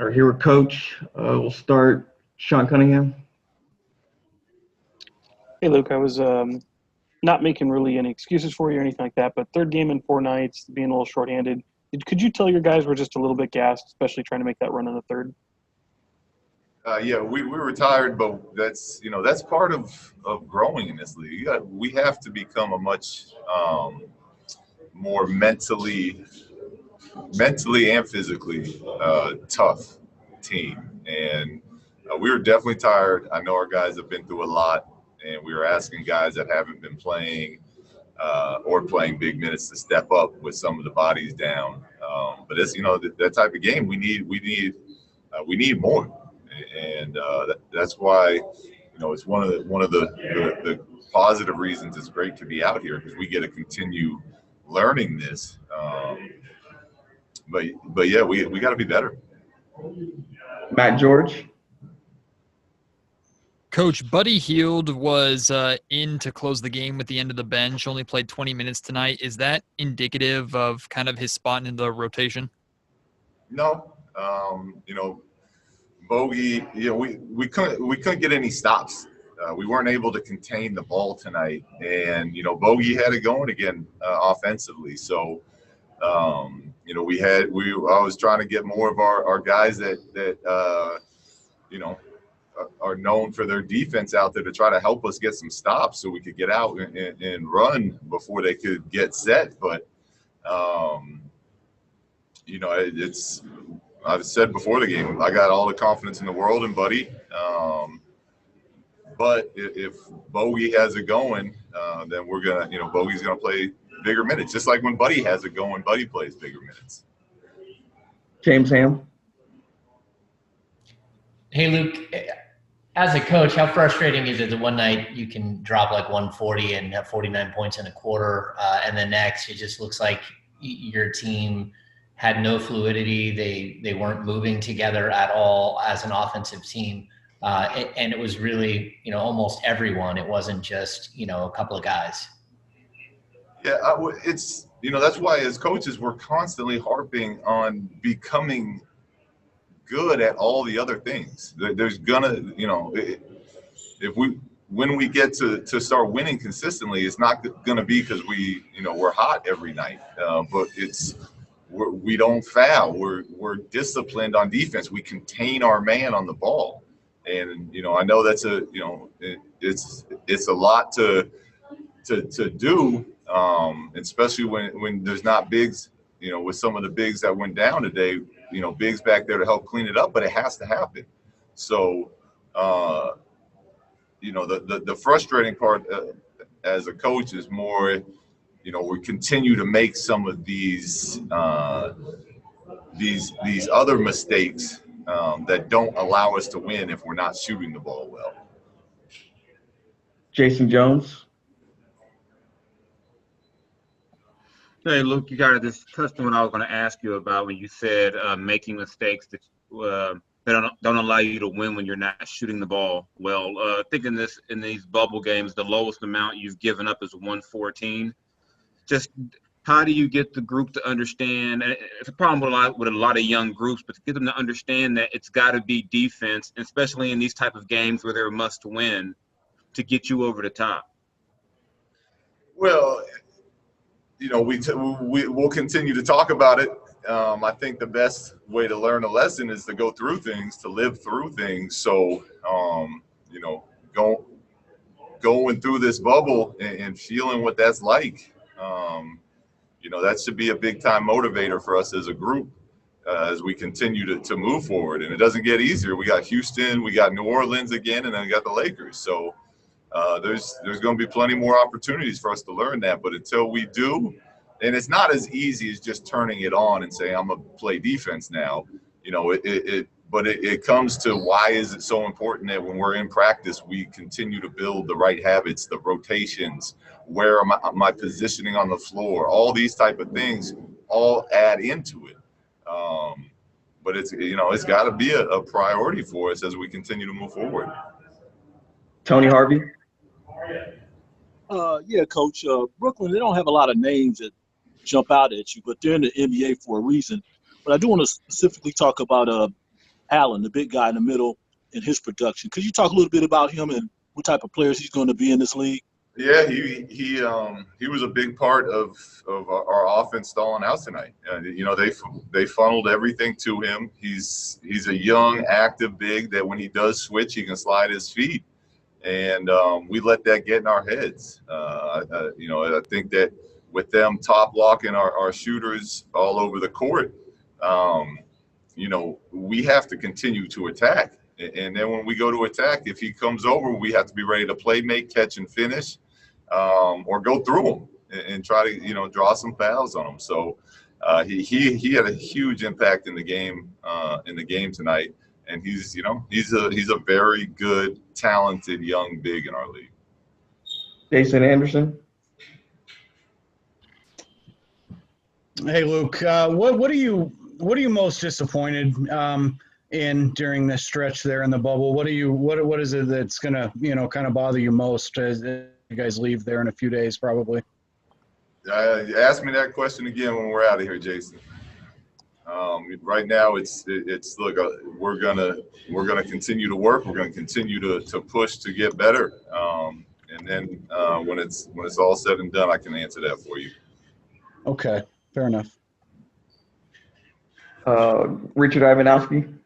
Our hero coach will start. Sean Cunningham. Hey, Luke, I was not making really any excuses for you or anything like that, but third game in 4 nights, being a little shorthanded. Could you tell your guys were just a little bit gassed, especially trying to make that run in the third? Yeah, we were tired, but that's part of growing in this league. We have to become a much more mentally and physically tough team. And we were definitely tired. I know our guys have been through a lot, and we were asking guys that haven't been playing or playing big minutes to step up with some of the bodies down. But it's that type of game we need more, and that's why it's one of the positive reasons it's great to be out here, because we get to continue learning this. But yeah, we got to be better. Matt George. Coach, Buddy Hield was in to close the game with the end of the bench, only played 20 minutes tonight. Is that indicative of kind of his spot in the rotation? No. Bogey, we couldn't get any stops. We weren't able to contain the ball tonight, and Bogey had it going again offensively. So I was trying to get more of our guys that are known for their defense out there to try to help us get some stops so we could get out and run before they could get set. But it's I've said before the game, I got all the confidence in the world in Buddy. But if Bogey has it going, then we're Bogey's gonna play bigger minutes. Just like when Buddy has it going, Buddy plays bigger minutes. James Ham. Hey, Luke, as a coach, how frustrating is it that one night you can drop like 140 and have 49 points in a quarter, and the next it just looks like your team had no fluidity. They weren't moving together at all as an offensive team. And it was really, almost everyone. It wasn't just, a couple of guys. Yeah, it's, that's why as coaches, we're constantly harping on becoming good at all the other things. There's gonna, when we get to start winning consistently, it's not gonna be because we're hot every night, but we don't foul. We're disciplined on defense. We contain our man on the ball. And I know that's it's a lot to do, especially when there's not bigs. With some of the bigs that went down today, bigs back there to help clean it up, but it has to happen. So, the frustrating part as a coach is more, we continue to make some of these other mistakes that don't allow us to win if we're not shooting the ball well. Jason Jones. Hey, Luke, you got this touched on what I was going to ask you about when you said making mistakes that don't allow you to win when you're not shooting the ball well. Thinking this in these bubble games, the lowest amount you've given up is 114. Just how do you get the group to understand? And it's a problem with a lot of young groups, but to get them to understand that it's got to be defense, especially in these type of games where they're a must win, to get you over the top. Well, we'll continue to talk about it. I think the best way to learn a lesson is to go through things, to live through things. So, going through this bubble and feeling what that's like, that should be a big time motivator for us as a group as we continue to move forward. And it doesn't get easier. We got Houston, we got New Orleans again, and then we got the Lakers. So there's going to be plenty more opportunities for us to learn that. But until we do, and it's not as easy as just turning it on and saying, I'm going to play defense now. But it comes to why is it so important that when we're in practice, we continue to build the right habits, the rotations, where am my positioning on the floor, all these type of things all add into it. But it's got to be a priority for us as we continue to move forward. Tony Harvey. Yeah, Coach. Brooklyn, they don't have a lot of names that jump out at you, but they're in the NBA for a reason. But I do want to specifically talk about Allen, the big guy in the middle, and his production. Could you talk a little bit about him and what type of players he's going to be in this league? Yeah, he was a big part of our offense stalling out tonight. You know, they funneled everything to him. He's a young, active big that when he does switch, he can slide his feet, and we let that get in our heads. You know, I think that with them top locking our shooters all over the court, you know, we have to continue to attack. And then when we go to attack, if he comes over, we have to be ready to play, make, catch, and finish, or go through him and try to, you know, draw some fouls on him. So he had a huge impact in the game tonight, and he's a very good, talented young big in our league. Jason Anderson. Hey, Luke. What are you most disappointed in during this stretch there in the bubble? What is it that's gonna, you know, kind of bother you most as you guys leave there in a few days, probably? Ask me that question again when we're out of here, Jason. Right now, it's look, we're gonna continue to work. We're gonna continue to push to get better. And then when it's all said and done, I can answer that for you. Okay, fair enough. Richard Ivanowski.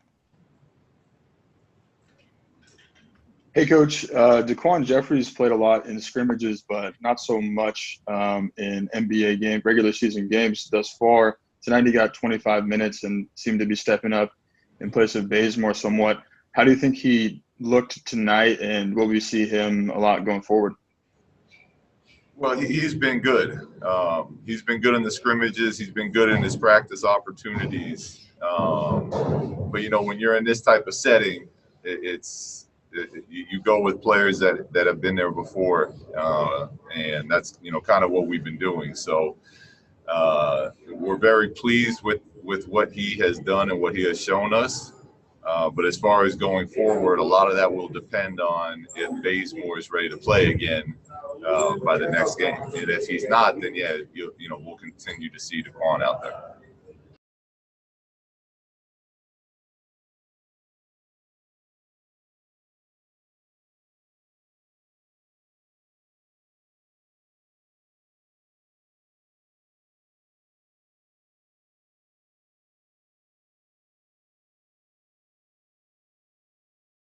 Hey, Coach. Daquan Jeffries played a lot in scrimmages, but not so much in NBA regular season games thus far. Tonight he got 25 minutes and seemed to be stepping up in place of Bazemore somewhat. How do you think he looked tonight, and will we see him a lot going forward? Well, he's been good. He's been good in the scrimmages. He's been good in his practice opportunities. But, you know, when you're in this type of setting, you go with players that have been there before, and that's, you know, kind of what we've been doing. So we're very pleased with what he has done and what he has shown us. But as far as going forward, a lot of that will depend on if Bazemore is ready to play again by the next game. And if he's not, then yeah, you know, we'll continue to see Daquan out there.